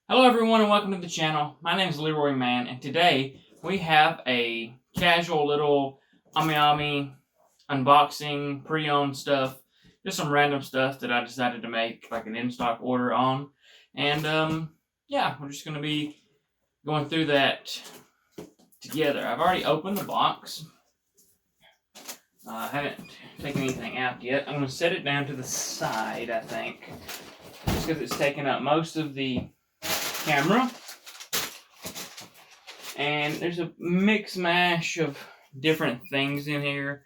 Hello everyone and welcome to the channel. My name is Leroy Man and today we have a casual little AmiAmi unboxing, pre-owned stuff. Just some random stuff that I decided to make like an in-stock order on. And yeah, we're just going to be going through that together. I've already opened the box. I haven't taken anything out yet. I'm going to set it down to the side, I think. Just because it's taking up most of the camera. And there's a mix mash of different things in here.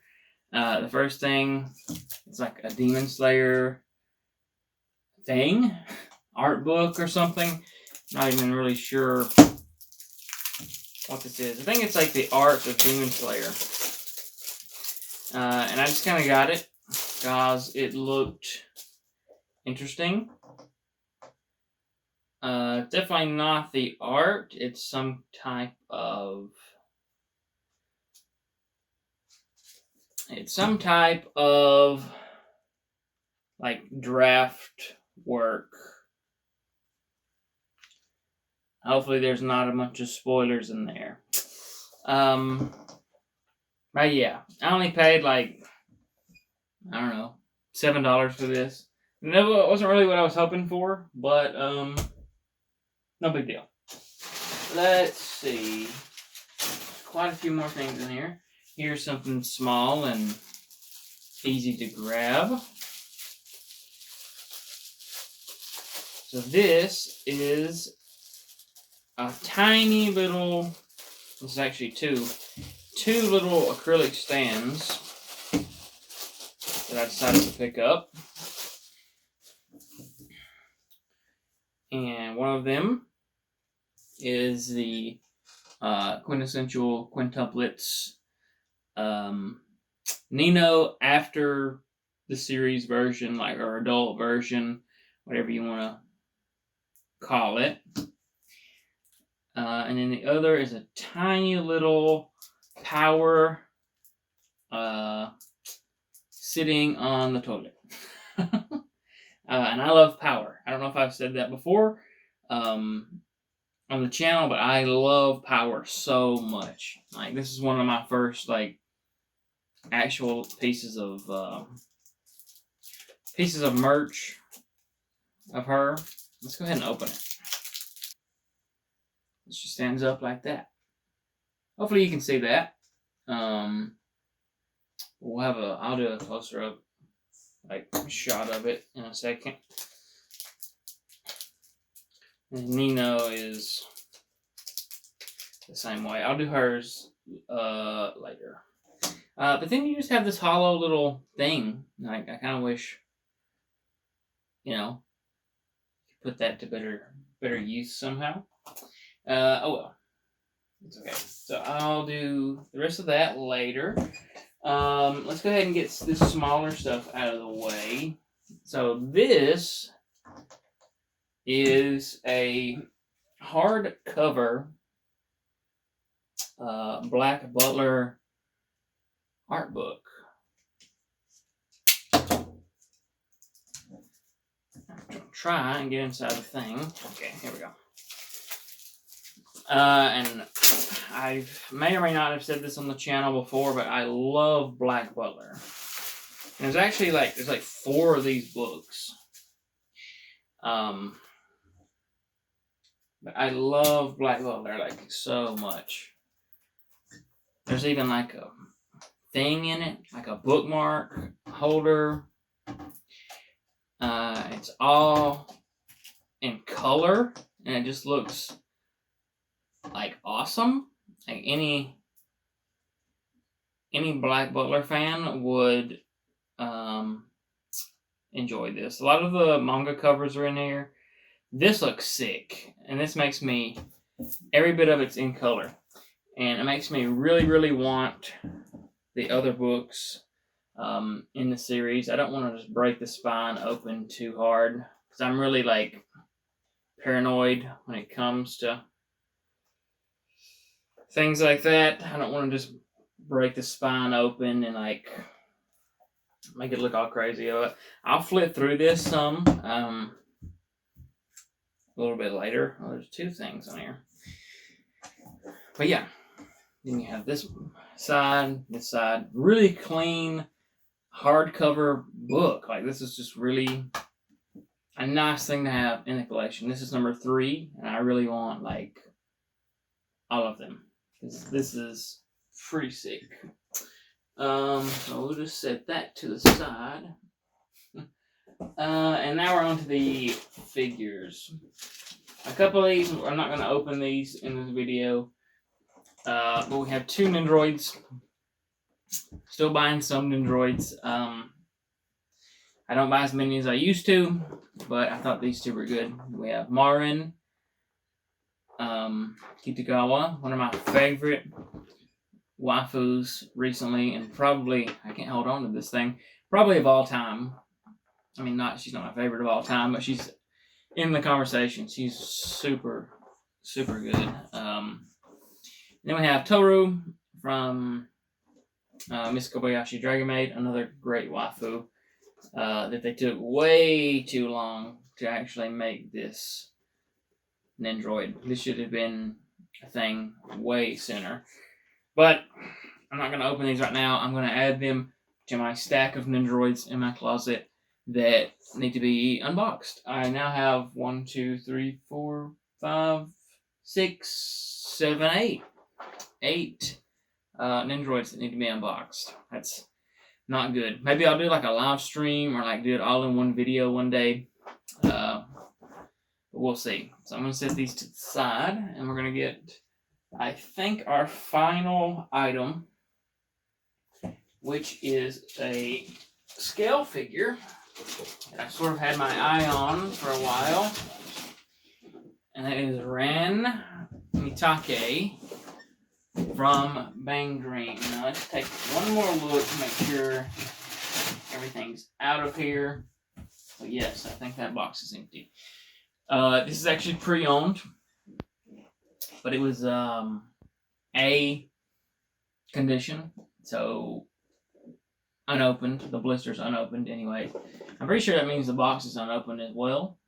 The first thing, it's like a Demon Slayer thing, art book or something. Not even really sure what this is. I think it's like the art of Demon Slayer. And I just kind of got it because it looked interesting. Definitely not the art. It's some type of... like draft work. Hopefully there's not a bunch of spoilers in there. But yeah, I only paid like, I don't know, $7 for this. And it wasn't really what I was hoping for, but no big deal. Let's see. Quite a few more things in here. Here's something small and easy to grab. So this is a tiny little, this is actually two little acrylic stands that I decided to pick up. And one of them is the quintessential quintuplets Nino after the series version, like, or adult version, whatever you want to call it. And then the other is a tiny little Power sitting on the toilet. And I love Power. I don't know if I've said that before on the channel, but I love Power so much. Like, this is one of my first, like, actual pieces of merch of her. Let's go ahead and open it. She stands up like that. Hopefully you can see that. I'll do a closer up, like, shot of it in a second. And Nino is the same way. I'll do hers later. But then you just have this hollow little thing. Like, I kind of wish, you know, put that to better use somehow. Oh well, it's okay. So I'll do the rest of that later. Let's go ahead and get this smaller stuff out of the way. So this is a hardcover Black Butler art book. I'm gonna try and get inside the thing. Okay, here we go. And I may or may not have said this on the channel before, but I love Black Butler. And there's actually like 4 of these books. But I love Black Butler like so much. There's even like a thing in it, like a bookmark holder. It's all in color, and it just looks like awesome. Like any Black Butler fan would enjoy this. A lot of the manga covers are in here. This looks sick, and this makes me, every bit of it's in color, and it makes me really, really want the other books in the series. I don't want to just break the spine open too hard, because I'm really like paranoid when it comes to things like that. I don't want to just break the spine open and like make it look all crazy. I'll flip through this some a little bit later. Oh, there's 2 things on here. But yeah, then you have this side, really clean hardcover book. Like, this is just really a nice thing to have in the collection. This is number 3, and I really want like all of them because this is pretty sick. So we'll just set that to the side. And now we're on to the figures. A couple of these, I'm not going to open these in this video. But we have 2 Nendoroids. Still buying some Nendoroids. I don't buy as many as I used to, but I thought these 2 were good. We have Marin, Kitagawa, one of my favorite waifus recently, and probably, I can't hold on to this thing, probably of all time. I mean, she's not my favorite of all time, but she's in the conversation. She's super, super good. Then we have Toru from Miss Kobayashi Dragon Maid, another great waifu that they took way too long to actually make this Nendoroid. This should have been a thing way sooner. But I'm not going to open these right now. I'm going to add them to my stack of Nendoroids in my closet that need to be unboxed. I now have 1, 2, 3, 4, 5, 6, 7, 8. 8 Nendoroids that need to be unboxed. That's not good. Maybe I'll do like a live stream or like do it all in one video one day. But we'll see. So I'm going to set these to the side, and we're going to get, I think, our final item, which is a scale figure that I sort of had my eye on for a while. And that is Ran Mitake from Bang Dream. Now let's take one more look to make sure everything's out of here. So yes, I think that box is empty. This is actually pre-owned, but it was A condition, so unopened. The blister's unopened anyway. I'm pretty sure that means the box is unopened as well.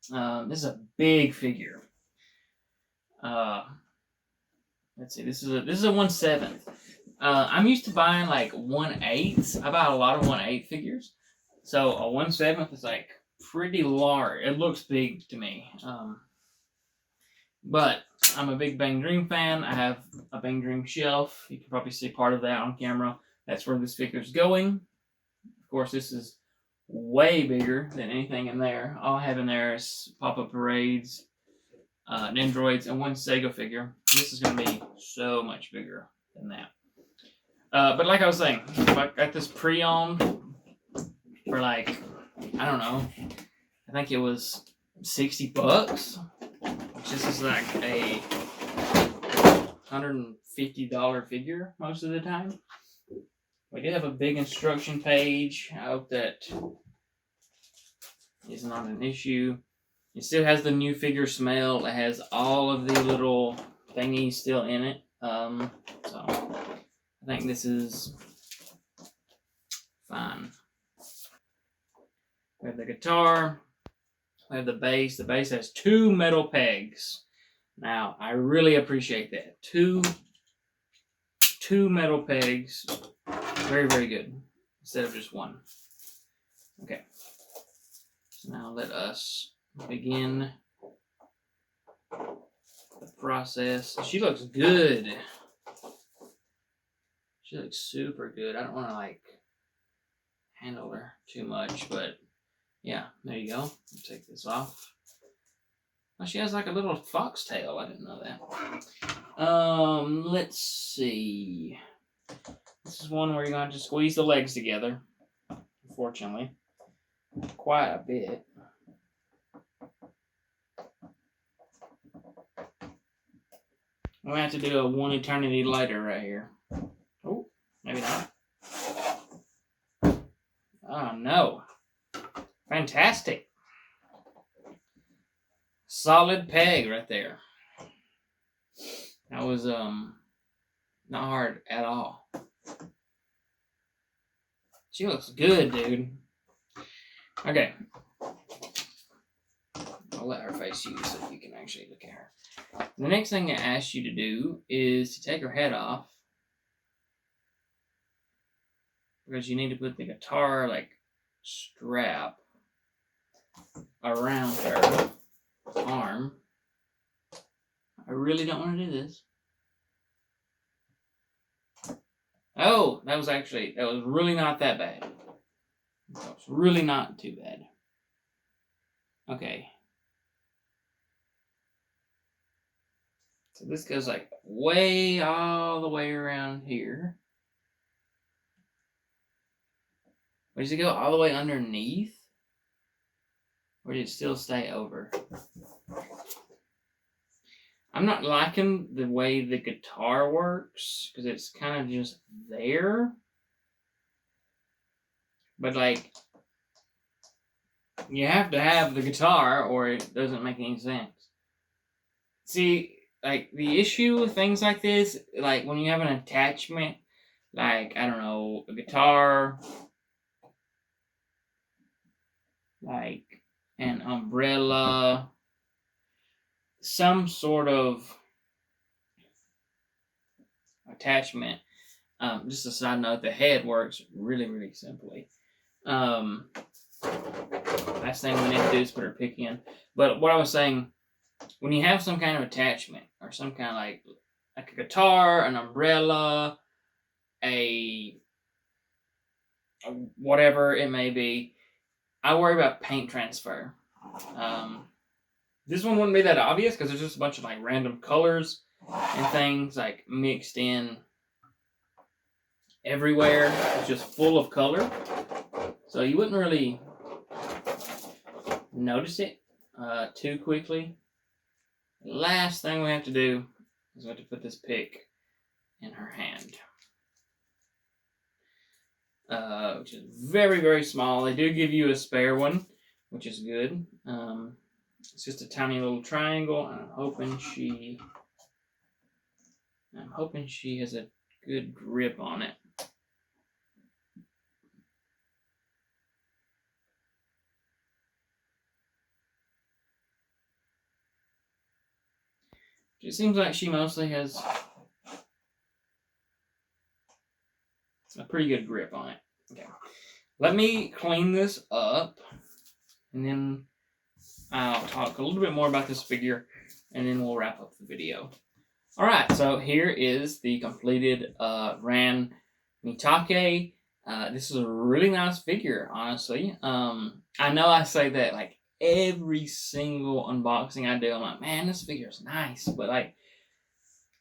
This is a big figure. Let's see. This is a 1/7. I'm used to buying like 1/8. I buy a lot of 1/8 figures, so a 1/7 is like pretty large. It looks big to me. But I'm a big Bang Dream fan. I have a Bang Dream shelf. You can probably see part of that on camera. That's where this figure's going. Of course, this is way bigger than anything in there. All I have in there is Pop-Up Parades, Nendoroids, and 1 Sega figure. This is going to be so much bigger than that. But like I was saying, if I got this pre-owned for like, I don't know, I think it was $60. This is like a $150 figure most of the time. We do have a big instruction page. I hope that is not an issue. It still has the new figure smell. It has all of the little thingies still in it. So I think this is fine. We have the guitar. We have the bass. The bass has 2 metal pegs. Now, I really appreciate that. Two metal pegs. Very, very good. Instead of just 1. Okay. So now let us begin the process. She looks good. She looks super good. I don't want to like handle her too much, but yeah, there you go. Take this off. Oh, she has like a little foxtail. I didn't know that. Let's see. This is one where you're going to squeeze the legs together. Unfortunately, quite a bit. I'm gonna have to do a 1 eternity later right here. Oh, maybe not. Oh no. Fantastic. Solid peg right there. That was not hard at all. She looks good, dude. Okay. I'll let her face you so you can actually look at her. The next thing it asks you to do is to take her head off. Because you need to put the guitar, like, strap around her arm. I really don't want to do this. Oh, that was really not that bad. That was really not too bad. Okay. So this goes like way all the way around here. Or does it go all the way underneath? Or does it still stay over? I'm not liking the way the guitar works because it's kind of just there. But like, you have to have the guitar or it doesn't make any sense. See, like the issue with things like this, like when you have an attachment, like, I don't know, a guitar, like an umbrella, some sort of attachment. Just a side note, the head works really, really simply. Last thing we need to do is put her pick in. But what I was saying, when you have some kind of attachment or some kind of like a guitar, an umbrella, a whatever it may be, I worry about paint transfer. This one wouldn't be that obvious because there's just a bunch of like random colors and things like mixed in everywhere. It's just full of color. So you wouldn't really notice it too quickly. Last thing we have to do is we have to put this pick in her hand. Which is very, very small. They do give you a spare one, which is good. It's just a tiny little triangle, and I'm hoping she has a good grip on it. It seems like she mostly has a pretty good grip on it. Okay. Let me clean this up, and then I'll talk a little bit more about this figure, and then we'll wrap up the video. Alright, so here is the completed Ran Mitake. This is a really nice figure, honestly. I know I say that like every single unboxing I do, I'm like, man, this figure is nice. But like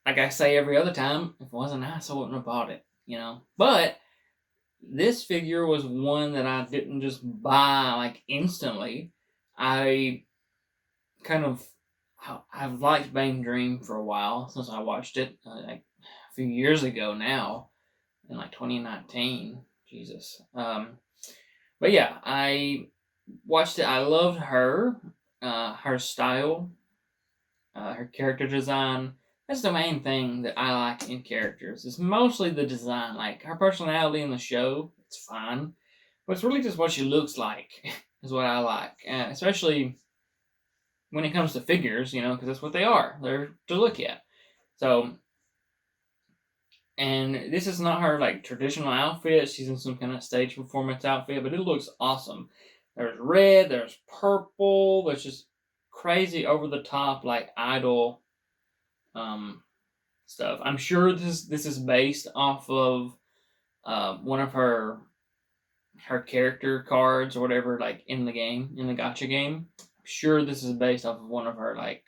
I say every other time, if it wasn't nice, I wouldn't have bought it, you know. But this figure was one that I didn't just buy like instantly. I've liked Bane Dream for a while since I watched it like a few years ago now, in like 2019. Jesus. But yeah, I watched it. I loved her, her style, her character design. That's the main thing that I like in characters. It's mostly the design. Like her personality in the show, it's fine, but it's really just what she looks like is what I like, especially when it comes to figures, you know, because that's what they are. They're to look at. So, and this is not her like traditional outfit. She's in some kind of stage performance outfit, but it looks awesome. There's red, there's purple, there's just crazy over the top like idol stuff. I'm sure this is based off of one of her character cards or whatever, like in the game, in the gacha game. I'm sure this is based off of one of her like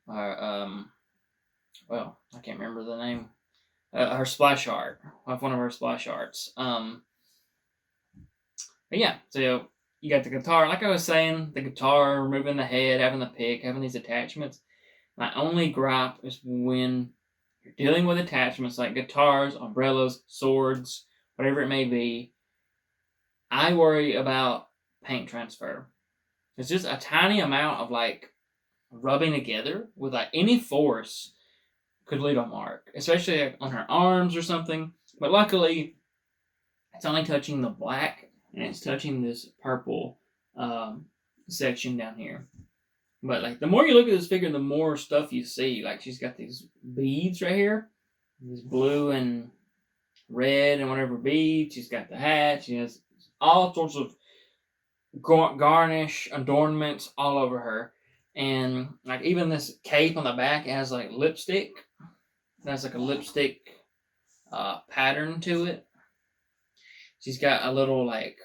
well, I can't remember the name. Her splash art, off one of her splash arts. But yeah, so you got the guitar. Like I was saying, the guitar, removing the head, having the pick, having these attachments. My only gripe is when you're dealing with attachments like guitars, umbrellas, swords, whatever it may be. I worry about paint transfer. It's just a tiny amount of like rubbing together with like any force could leave a mark, especially on her arms or something. But luckily, it's only touching the black and it's touching this purple section down here. But like the more you look at this figure, the more stuff you see. Like she's got these beads right here, these blue and red and whatever beads. She's got the hat. She has all sorts of garnish adornments all over her, and like even this cape on the back, it has like lipstick. It has like a lipstick pattern to it. She's got a little like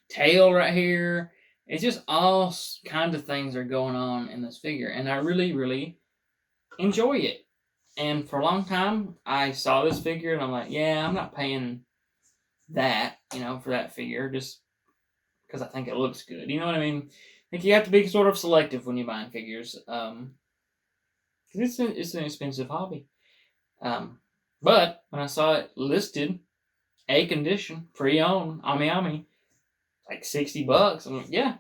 tail right here. It's just all kinds of things are going on in this figure, and I really, really enjoy it. And for a long time, I saw this figure, and I'm like, yeah, I'm not paying that, for that figure, just because I think it looks good. You know what I mean? I think you have to be sort of selective when you're buying figures, because it's an expensive hobby. But when I saw it listed, A condition, pre-owned, AmiAmi, like $60. I'm like, yeah,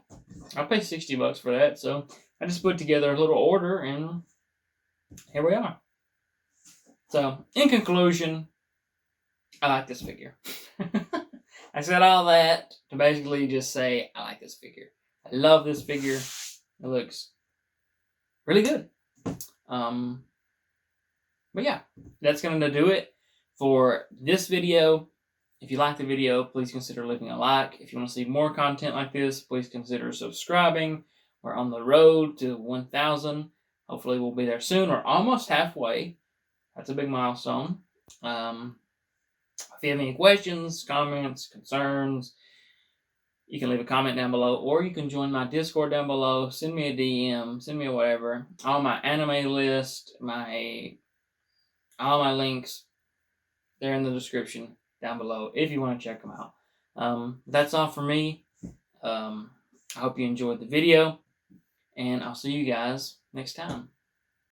I'll pay $60 for that. So I just put together a little order, and here we are. So in conclusion, I like this figure. I said all that to basically just say I like this figure. I love this figure. It looks really good. But yeah, that's going to do it for this video. If you like the video, please consider leaving a like. If you want to see more content like this, please consider subscribing. We're on the road to 1,000. Hopefully we'll be there soon. We're almost halfway. That's a big milestone. If you have any questions, comments, concerns, you can leave a comment down below, or you can join my Discord down below. Send me a DM, send me a whatever. All my anime list, all my links, they're in the description down below if you want to check them out. That's all for me. I hope you enjoyed the video, and I'll see you guys next time.